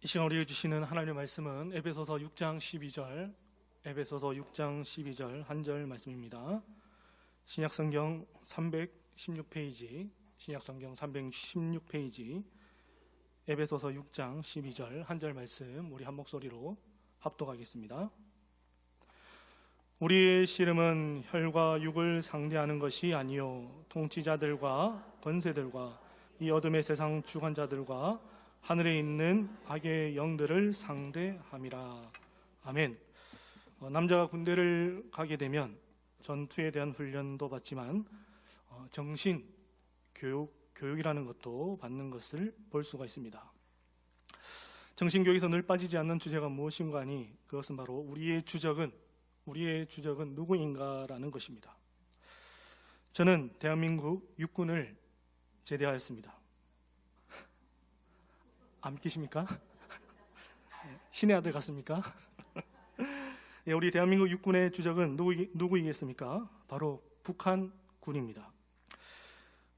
이 시간 우리에게 주시는 하나님의 말씀은 에베소서 6장 12절 한 절 말씀입니다. 신약성경 316페이지 에베소서 6장 12절 한 절 말씀 우리 한 목소리로 합독하겠습니다. 우리의 씨름은 혈과 육을 상대하는 것이 아니요 통치자들과 권세들과 이 어둠의 세상 주관자들과 하늘에 있는 악의 영들을 상대함이라. 아멘. 남자가 군대를 가게 되면 전투에 대한 훈련도 받지만 정신 교육이라는 것도 받는 것을 볼 수가 있습니다. 정신교육에서 늘 빠지지 않는 주제가 무엇인가 하니 그것은 바로 우리의 주적은 누구인가라는 것입니다. 저는 대한민국 육군을 제대하였습니다. 안 믿기십니까? 신의 아들 같습니까? 예, 우리 대한민국 육군의 주적은 누구이겠습니까? 바로 북한군입니다.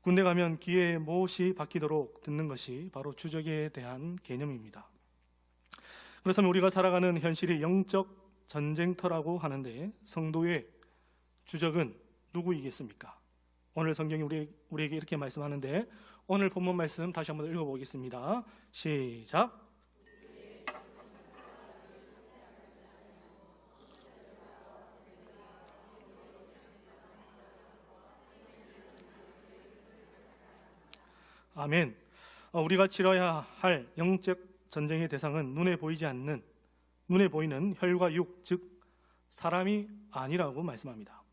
군대 가면 귀에 못이 박히도록 듣는 것이 바로 주적에 대한 개념입니다. 그렇다면 우리가 살아가는 현실이 영적 전쟁터라고 하는데 성도의 주적은 누구이겠습니까? 오늘 성경이 우리에게 이렇게 말씀하는데 오늘 본문 말씀 다시 한번 읽어보겠습니다. 시작. 아멘. 우리가 치러야 할 영적 전쟁의 대상은 눈에 보이는 혈과 육, 즉 사람이 아니라고 말씀합니다.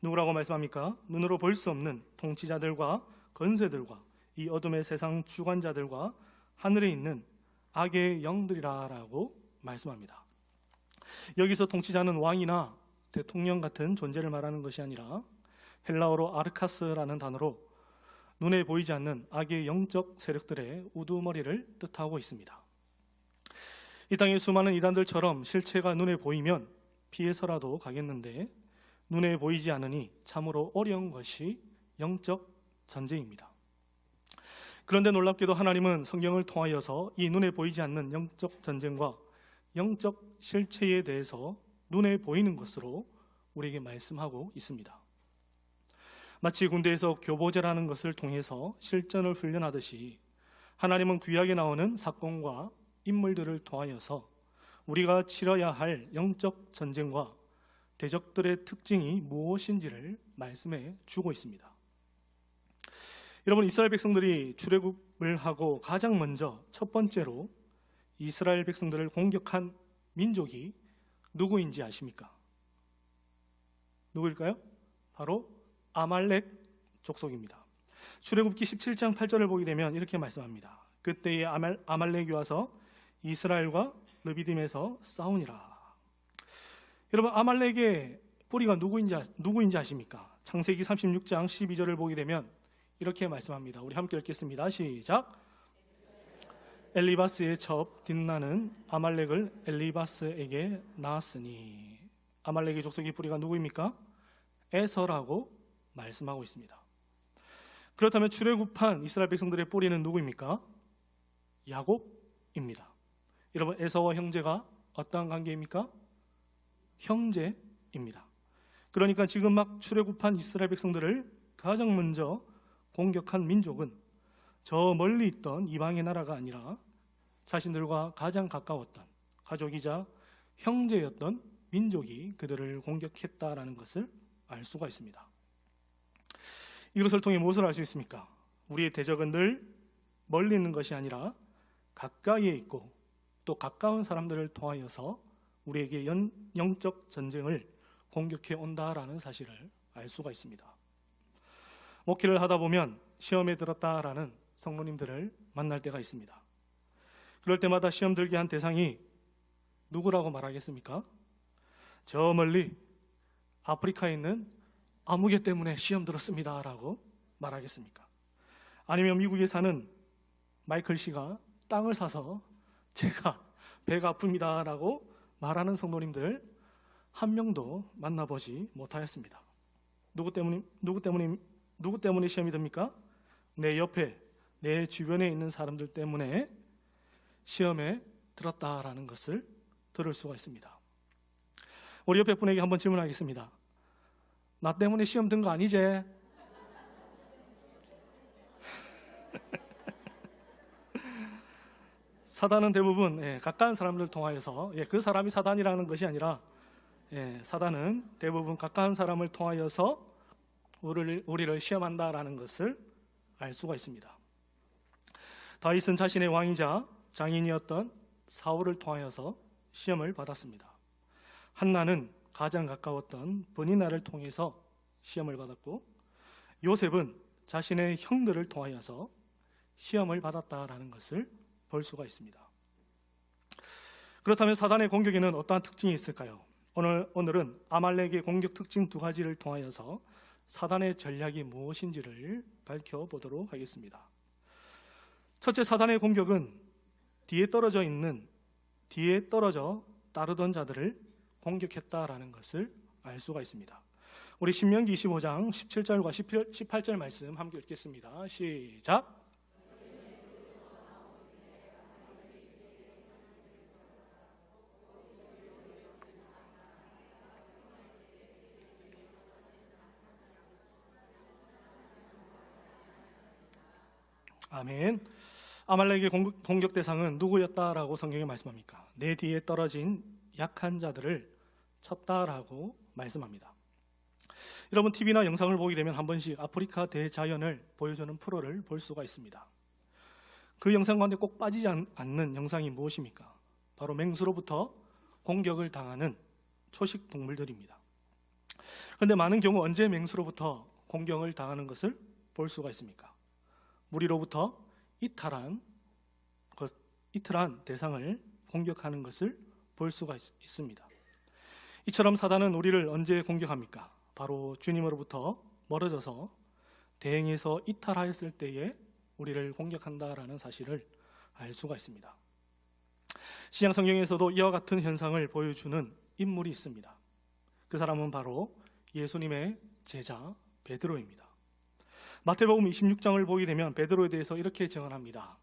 누구라고 말씀합니까? 눈으로 볼 수 없는 통치자들과 권세들과 이 어둠의 세상 주관자들과 하늘에 있는 악의 영들이라고 말씀합니다. 여기서 통치자는 왕이나 대통령 같은 존재를 말하는 것이 아니라 헬라어로 아르카스라는 단어로 눈에 보이지 않는 악의 영적 세력들의 우두머리를 뜻하고 있습니다. 이 땅의 수많은 이단들처럼 실체가 눈에 보이면 피해서라도 가겠는데 눈에 보이지 않으니 참으로 어려운 것이 영적 전쟁입니다. 그런데 놀랍게도 하나님은 성경을 통하여서 이 눈에 보이지 않는 영적 전쟁과 영적 실체에 대해서 눈에 보이는 것으로 우리에게 말씀하고 있습니다. 마치 군대에서 교보제라는 것을 통해서 실전을 훈련하듯이 하나님은 구약에 나오는 사건과 인물들을 통하여서 우리가 치러야 할 영적 전쟁과 대적들의 특징이 무엇인지를 말씀해 주고 있습니다. 여러분, 이스라엘 백성들이 출애굽을 하고 가장 먼저 첫 번째로 이스라엘 백성들을 공격한 민족이 누구인지 아십니까? 누구일까요? 바로 아말렉 족속입니다. 출애굽기 17장 8절을 보게 되면 이렇게 말씀합니다. 그때에 아말렉이 와서 이스라엘과 르비딤에서 싸우니라. 여러분, 아말렉의 뿌리가 누구인지 아십니까? 창세기 36장 12절을 보게 되면 이렇게 말씀합니다. 우리 함께 읽겠습니다. 시작. 엘리바스의 첩 딘나는 아말렉을 엘리바스에게 낳았으니. 아말렉의 족속의 뿌리가 누구입니까? 에서라고 말씀하고 있습니다. 그렇다면 출애굽한 이스라엘 백성들의 뿌리는 누구입니까? 야곱입니다. 여러분, 에서와 형제가 어떠한 관계입니까? 형제입니다. 그러니까 지금 막 출애굽한 이스라엘 백성들을 가장 먼저 공격한 민족은 저 멀리 있던 이방의 나라가 아니라 자신들과 가장 가까웠던 가족이자 형제였던 민족이 그들을 공격했다라는 것을 알 수가 있습니다. 이것을 통해 무엇을 알 수 있습니까? 우리의 대적은 늘 멀리 있는 것이 아니라 가까이에 있고 또 가까운 사람들을 통하여서 우리에게 영적 전쟁을 공격해 온다라는 사실을 알 수가 있습니다. 목회를 하다 보면 시험에 들었다라는 성도님들을 만날 때가 있습니다. 그럴 때마다 시험 들게 한 대상이 누구라고 말하겠습니까? 저 멀리 아프리카에 있는 아무개 때문에 시험 들었습니다 라고 말하겠습니까? 아니면 미국에 사는 마이클 씨가 땅을 사서 제가 배가 아픕니다 라고 말하는 성도님들 한 명도 만나보지 못하였습니다. 누구 때문에 시험이 듭니까? 내 옆에, 내 주변에 있는 사람들 때문에 시험에 들었다라는 것을 들을 수가 있습니다. 우리 옆에 분에게 한번 질문하겠습니다. 나 때문에 시험 든 거 아니지? 사단은 대부분 가까운 사람들을 통하여서 그 사람이 사단이라는 것이 아니라 사단은 대부분 가까운 사람을 통하여서 우리를 시험한다라는 것을 알 수가 있습니다. 다윗은 자신의 왕이자 장인이었던 사울을 통하여서 시험을 받았습니다. 한나는 가장 가까웠던 브니나를 통해서 시험을 받았고, 요셉은 자신의 형들을 통하여서 시험을 받았다라는 것을 볼 수가 있습니다. 그렇다면 사단의 공격에는 어떠한 특징이 있을까요? 오늘은 아말렉의 공격 특징 두 가지를 통하여서 사단의 전략이 무엇인지를 밝혀보도록 하겠습니다. 첫째, 사단의 공격은 뒤에 떨어져 따르던 자들을 공격했다라는 것을 알 수가 있습니다. 우리 신명기 25장 17절과 18절 말씀 함께 읽겠습니다. 시작. 아멘. 아말렉의 공격 대상은 누구였다라고 성경이 말씀합니까? 내 뒤에 떨어진 약한 자들을 쳤다라고 말씀합니다. 여러분, TV나 영상을 보게 되면 한 번씩 아프리카 대자연을 보여주는 프로를 볼 수가 있습니다. 그 영상 가운데 꼭 빠지지 않는 영상이 무엇입니까? 바로 맹수로부터 공격을 당하는 초식 동물들입니다. 그런데 많은 경우 언제 맹수로부터 공격을 당하는 것을 볼 수가 있습니까? 무리로부터 이탈한 대상을 공격하는 것을 볼 수가 있습니다. 이처럼 사단은 우리를 언제 공격합니까? 바로 주님으로부터 멀어져서 대행에서 이탈하였을 때에 우리를 공격한다라는 사실을 알 수가 있습니다. 신약 성경에서도 이와 같은 현상을 보여주는 인물이 있습니다. 그 사람은 바로 예수님의 제자 베드로입니다. 마태복음 26장을 보게 되면 베드로에 대해서 이렇게 증언합니다.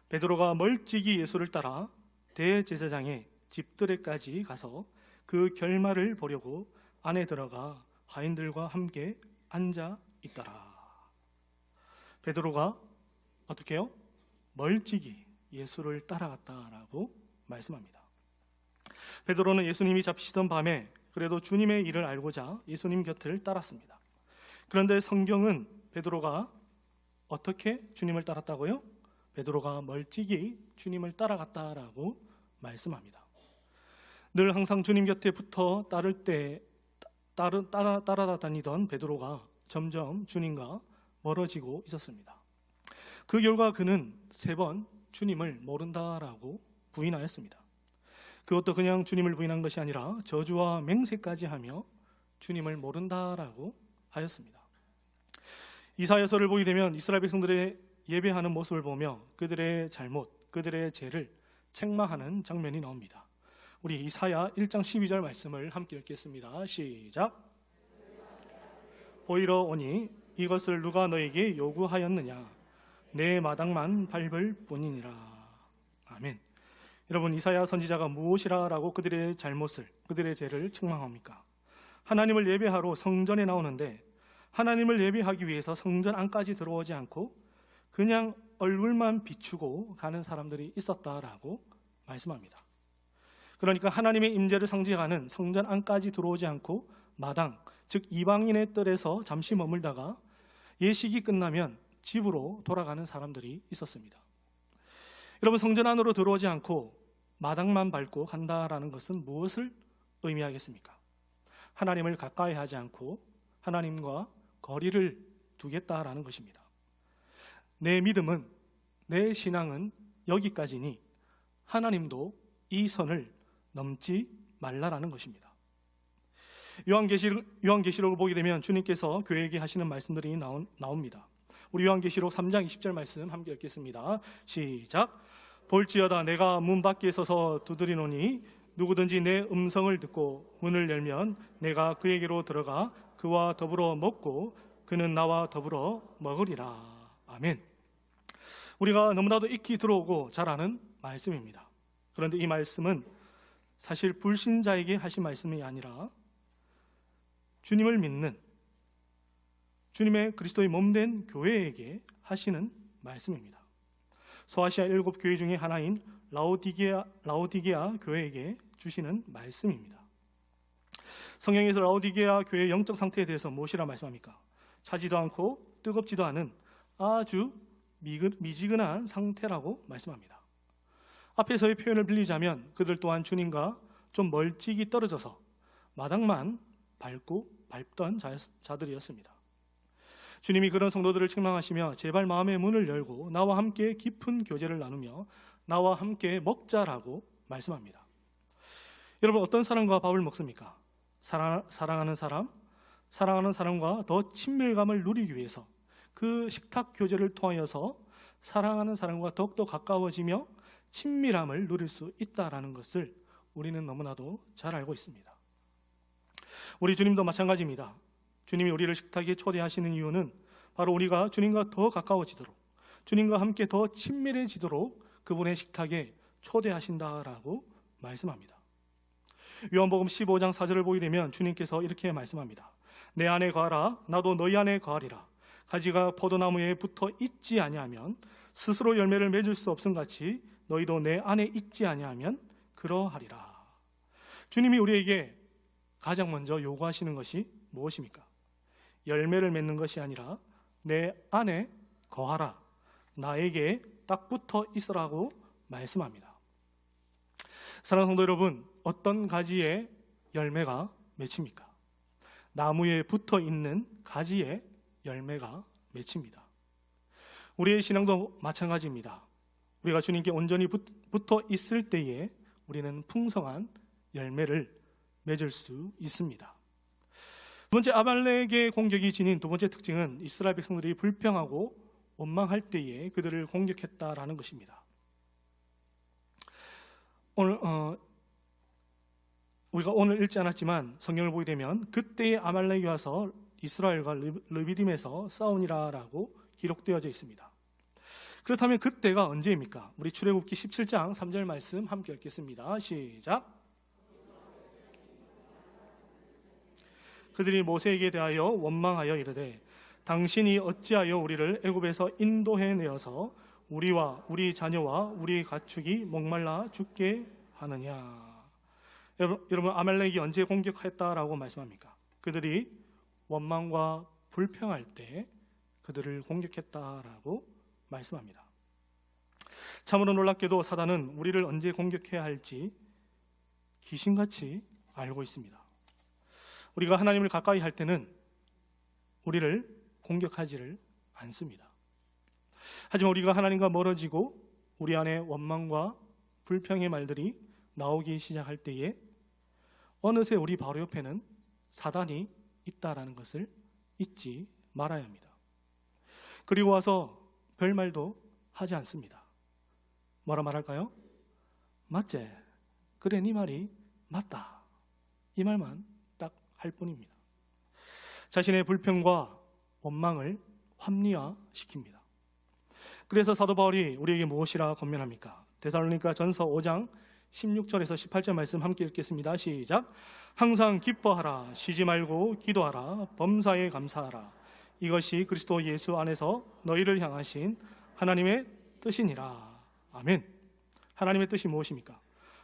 베드로가 멀찍이 예수를 따라 대제사장의 집들에까지 가서 그 결말을 보려고 안에 들어가 하인들과 함께 앉아 있더라. 베드로가 어떻게 해요? 멀찍이 예수를 따라갔다라고 말씀합니다. 베드로는 예수님이 잡히시던 밤에 그래도 주님의 일을 알고자 예수님 곁을 따랐습니다. 그런데 성경은 베드로가 어떻게 주님을 따랐다고요? 베드로가 멀찍이 주님을 따라갔다라고 말씀합니다. 늘 항상 주님 곁에 붙어 따라다니던 베드로가 점점 주님과 멀어지고 있었습니다. 그 결과 그는 3번 주님을 모른다라고 부인하였습니다. 그것도 그냥 주님을 부인한 것이 아니라 저주와 맹세까지 하며 주님을 모른다라고 하였습니다. 이사야서를 보게 되면 이스라엘 백성들의 예배하는 모습을 보며 그들의 잘못, 그들의 죄를 책망하는 장면이 나옵니다. 우리 이사야 1장 12절 말씀을 함께 읽겠습니다. 시작. 보이러 오니 이것을 누가 너에게 요구하였느냐? 내 마당만 밟을 뿐이니라. 아멘. 여러분, 이사야 선지자가 무엇이라고 그들의 잘못을, 그들의 죄를 책망합니까? 하나님을 예배하러 성전에 나오는데 하나님을 예배하기 위해서 성전 안까지 들어오지 않고 그냥 얼굴만 비추고 가는 사람들이 있었다라고 말씀합니다. 그러니까 하나님의 임재를 상징하는 성전 안까지 들어오지 않고 마당, 즉 이방인의 뜰에서 잠시 머물다가 예식이 끝나면 집으로 돌아가는 사람들이 있었습니다. 여러분, 성전 안으로 들어오지 않고 마당만 밟고 간다라는 것은 무엇을 의미하겠습니까? 하나님을 가까이 하지 않고 하나님과 거리를 두겠다라는 것입니다. 내 믿음은, 내 신앙은 여기까지니 하나님도 이 선을 넘지 말라라는 것입니다. 요한계시록을 보게 되면 주님께서 교회에게 하시는 말씀들이 나옵니다. 우리 요한계시록 3장 20절 말씀 함께 읽겠습니다. 시작. 볼지어다 내가 문 밖에 서서 두드리노니 누구든지 내 음성을 듣고 문을 열면 내가 그에게로 들어가 그와 더불어 먹고 그는 나와 더불어 먹으리라. 아멘. 우리가 너무나도 익히 들어오고 잘 아는 말씀입니다. 그런데 이 말씀은 사실 불신자에게 하신 말씀이 아니라 주님을 믿는 주님의 그리스도의 몸된 교회에게 하시는 말씀입니다. 소아시아 7교회 중에 하나인 라오디게아 교회에게 주시는 말씀입니다. 성경에서 라오디게아 교회의 영적 상태에 대해서 무엇이라 말씀합니까? 차지도 않고 뜨겁지도 않은 아주 미지근한 상태라고 말씀합니다. 앞에서의 표현을 빌리자면 그들 또한 주님과 좀 멀찍이 떨어져서 마당만 밟던 자들이었습니다. 주님이 그런 성도들을 책망하시며 제발 마음의 문을 열고 나와 함께 깊은 교제를 나누며 나와 함께 먹자라고 말씀합니다. 여러분, 어떤 사람과 밥을 먹습니까? 사랑하는 사람과 더 친밀감을 누리기 위해서 그 식탁 교제를 통하여서 사랑하는 사람과 더욱더 가까워지며 친밀함을 누릴 수 있다라는 것을 우리는 너무나도 잘 알고 있습니다. 우리 주님도 마찬가지입니다. 주님이 우리를 식탁에 초대하시는 이유는 바로 우리가 주님과 더 가까워지도록, 주님과 함께 더 친밀해지도록 그분의 식탁에 초대하신다라고 말씀합니다. 요한복음 15장 4절을 보게 되면 주님께서 이렇게 말씀합니다. 내 안에 거하라, 나도 너희 안에 거하리라. 가지가 포도나무에 붙어 있지 아니하면 스스로 열매를 맺을 수 없음같이 너희도 내 안에 있지 아니하면 그러하리라. 주님이 우리에게 가장 먼저 요구하시는 것이 무엇입니까? 열매를 맺는 것이 아니라 내 안에 거하라, 나에게 딱 붙어 있으라고 말씀합니다. 사랑하는 성도 여러분, 어떤 가지에 열매가 맺힙니까? 나무에 붙어 있는 가지에 열매가 맺힙니다. 우리의 신앙도 마찬가지입니다. 우리가 주님께 온전히 붙어 있을 때에 우리는 풍성한 열매를 맺을 수 있습니다. 두 번째, 아말렉의 공격이 지닌 두 번째 특징은 이스라엘 백성들이 불평하고 원망할 때에 그들을 공격했다라는 것입니다. 우리가 오늘 읽지 않았지만 성경을 보게 되면 그때의 아말렉이 와서 이스라엘과 르비딤에서 싸우니라라고 기록되어져 있습니다. 그렇다면 그때가 언제입니까? 우리 출애굽기 17장 3절 말씀 함께 읽겠습니다. 시작. 그들이 모세에게 대하여 원망하여 이르되 당신이 어찌하여 우리를 애굽에서 인도해 내어서 우리와 우리 자녀와 우리 가축이 목말라 죽게 하느냐. 여러분, 아말렉이 언제 공격했다라고 말씀합니까? 그들이 원망과 불평할 때 그들을 공격했다라고 말씀합니다. 참으로 놀랍게도 사단은 우리를 언제 공격해야 할지 귀신같이 알고 있습니다. 우리가 하나님을 가까이 할 때는 우리를 공격하지를 않습니다. 하지만 우리가 하나님과 멀어지고 우리 안에 원망과 불평의 말들이 나오기 시작할 때에 어느새 우리 바로 옆에는 사단이 있다라는 것을 잊지 말아야 합니다. 그리고 와서 별말도 하지 않습니다. 뭐라 말할까요? 맞지? 그래, 네 말이 맞다. 이 말만 딱 할 뿐입니다. 자신의 불평과 원망을 합리화시킵니다. 그래서 사도 바울이 우리에게 무엇이라 권면합니까? 데살로니가 전서 5장 16절에서 18절 말씀 함께 읽겠습니다. 시작. 항상 기뻐하라, 쉬지 말고 기도하라, 범사에 감사하라. 이것이 그리스도 예수 안에서 너희를 향하신 하나님의 뜻이니라. 아멘. 하나님의 뜻이 무엇입니까?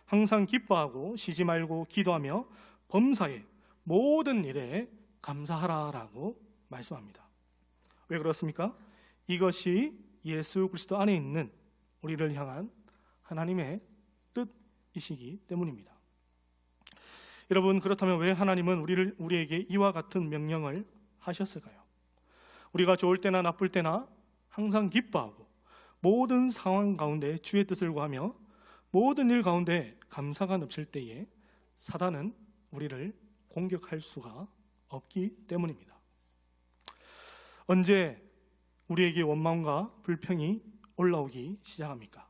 항상 기뻐하고 쉬지 말고 기도하며 범사에 모든 일에 감사하라라고 말씀합니다. 왜 그렇습니까? 이것이 예수 그리스도 안에 있는 우리를 향한 하나님의 뜻이시기 때문입니다. 여러분, 그렇다면 왜 하나님은 우리에게 이와 같은 명령을 하셨을까요? 우리가 좋을 때나 나쁠 때나 항상 기뻐하고 모든 상황 가운데 주의 뜻을 구하며 모든 일 가운데 감사가 넘칠 때에 사단은 우리를 공격할 수가 없기 때문입니다. 언제 우리에게 원망과 불평이 올라오기 시작합니까?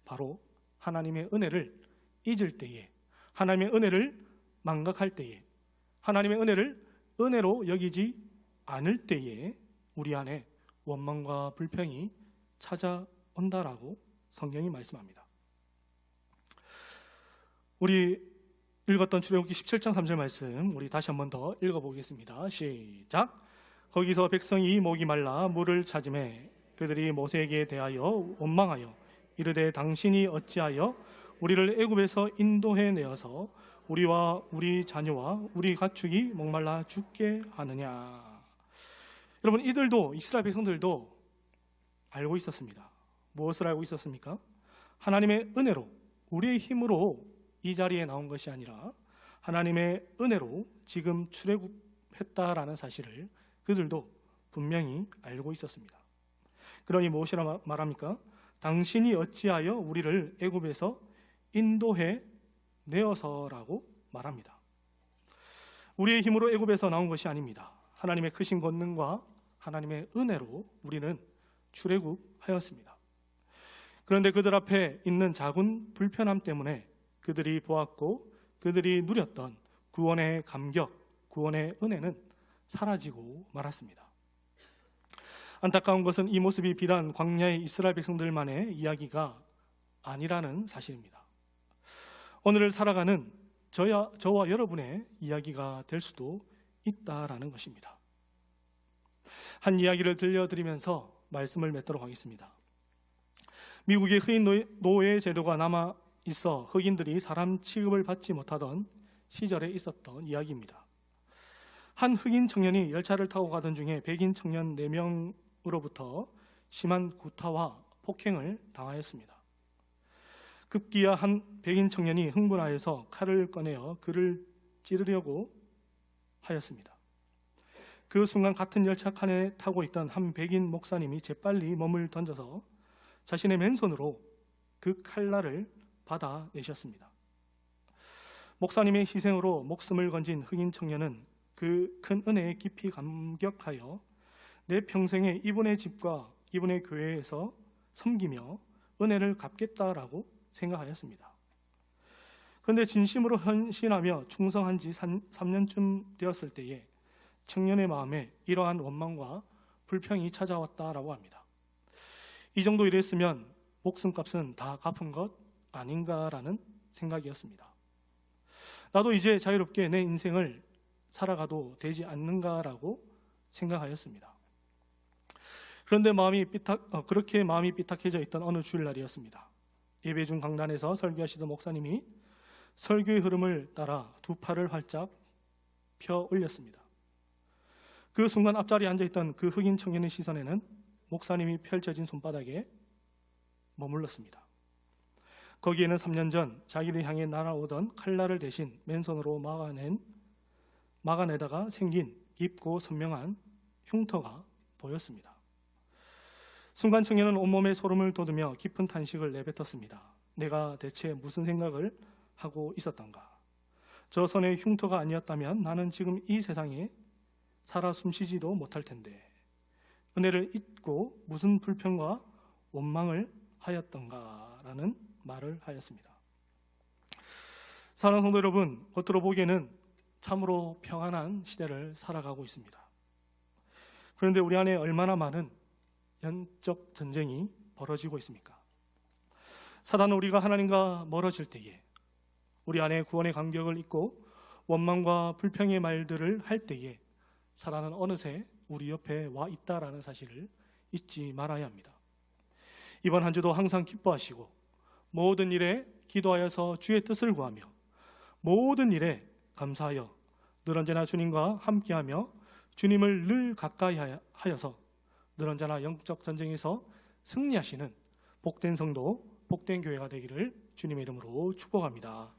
바로 하나님의 은혜를 잊을 때에, 하나님의 은혜를 망각할 때에, 하나님의 은혜를 은혜로 여기지 않을 때에 우리 안에 원망과 불평이 찾아온다라고 성경이 말씀합니다. 우리 읽었던 출애굽기 17장 3절 말씀 우리 다시 한번 더 읽어보겠습니다. 시작. 거기서 백성이 목이 말라 물을 찾으매 그들이 모세에게 대하여 원망하여 이르되 당신이 어찌하여 우리를 애굽에서 인도해 내어서 우리와 우리 자녀와 우리 가축이 목말라 죽게 하느냐. 여러분, 이들도, 이스라엘 백성들도 알고 있었습니다. 무엇을 알고 있었습니까? 하나님의 은혜로, 우리의 힘으로 이 자리에 나온 것이 아니라 하나님의 은혜로 지금 출애굽했다라는 사실을 그들도 분명히 알고 있었습니다. 그러니 무엇이라 말합니까? 당신이 어찌하여 우리를 애굽에서 인도해 내어서라고 말합니다. 우리의 힘으로 애굽에서 나온 것이 아닙니다. 하나님의 크신 권능과 하나님의 은혜로 우리는 출애굽하였습니다. 그런데 그들 앞에 있는 작은 불편함 때문에 그들이 보았고 그들이 누렸던 구원의 감격, 구원의 은혜는 사라지고 말았습니다. 안타까운 것은 이 모습이 비단 광야의 이스라엘 백성들만의 이야기가 아니라는 사실입니다. 오늘을 살아가는 저와 여러분의 이야기가 될 수도 있다라는 것입니다. 한 이야기를 들려드리면서 말씀을 맺도록 하겠습니다. 미국의 흑인 노예 제도가 남아 있어 흑인들이 사람 취급을 받지 못하던 시절에 있었던 이야기입니다. 한 흑인 청년이 열차를 타고 가던 중에 백인 청년 4명으로부터 심한 구타와 폭행을 당하였습니다. 급기야 한 백인 청년이 흥분하여서 칼을 꺼내어 그를 찌르려고 하였습니다. 그 순간 같은 열차 칸에 타고 있던 한 백인 목사님이 재빨리 몸을 던져서 자신의 맨손으로 그 칼날을 받아내셨습니다. 목사님의 희생으로 목숨을 건진 흑인 청년은 그 큰 은혜에 깊이 감격하여 내 평생에 이분의 집과 이분의 교회에서 섬기며 은혜를 갚겠다라고 생각하였습니다. 그런데 진심으로 헌신하며 충성한 지 3년쯤 되었을 때에 청년의 마음에 이러한 원망과 불평이 찾아왔다라고 합니다. 이 정도 일했으면 목숨값은 다 갚은 것 아닌가라는 생각이었습니다. 나도 이제 자유롭게 내 인생을 살아가도 되지 않는가라고 생각하였습니다. 그런데 그렇게 마음이 삐딱해져 있던 어느 주일날이었습니다. 예배 중 강단에서 설교하시던 목사님이 설교의 흐름을 따라 두 팔을 활짝 펴 올렸습니다. 그 순간 앞자리에 앉아있던 그 흑인 청년의 시선에는 목사님이 펼쳐진 손바닥에 머물렀습니다. 거기에는 3년 전 자기를 향해 날아오던 칼날을 대신 맨손으로 막아내다가 생긴 깊고 선명한 흉터가 보였습니다. 순간 청년은 온몸에 소름을 돋으며 깊은 탄식을 내뱉었습니다. 내가 대체 무슨 생각을 하고 있었던가? 저 손의 흉터가 아니었다면 나는 지금 이 세상에 살아 숨쉬지도 못할 텐데 은혜를 잊고 무슨 불평과 원망을 하였던가라는 말을 하였습니다. 사랑하는 성도 여러분, 겉으로 보기에는 참으로 평안한 시대를 살아가고 있습니다. 그런데 우리 안에 얼마나 많은 영적 전쟁이 벌어지고 있습니까? 사단은 우리가 하나님과 멀어질 때에, 우리 안에 구원의 감격을 잊고 원망과 불평의 말들을 할 때에 사단은 어느새 우리 옆에 와 있다라는 사실을 잊지 말아야 합니다. 이번 한 주도 항상 기뻐하시고 모든 일에 기도하여서 주의 뜻을 구하며 모든 일에 감사하여 늘 언제나 주님과 함께하며 주님을 늘 가까이 하여서 늘 언제나 영적 전쟁에서 승리하시는 복된 성도, 복된 교회가 되기를 주님의 이름으로 축복합니다.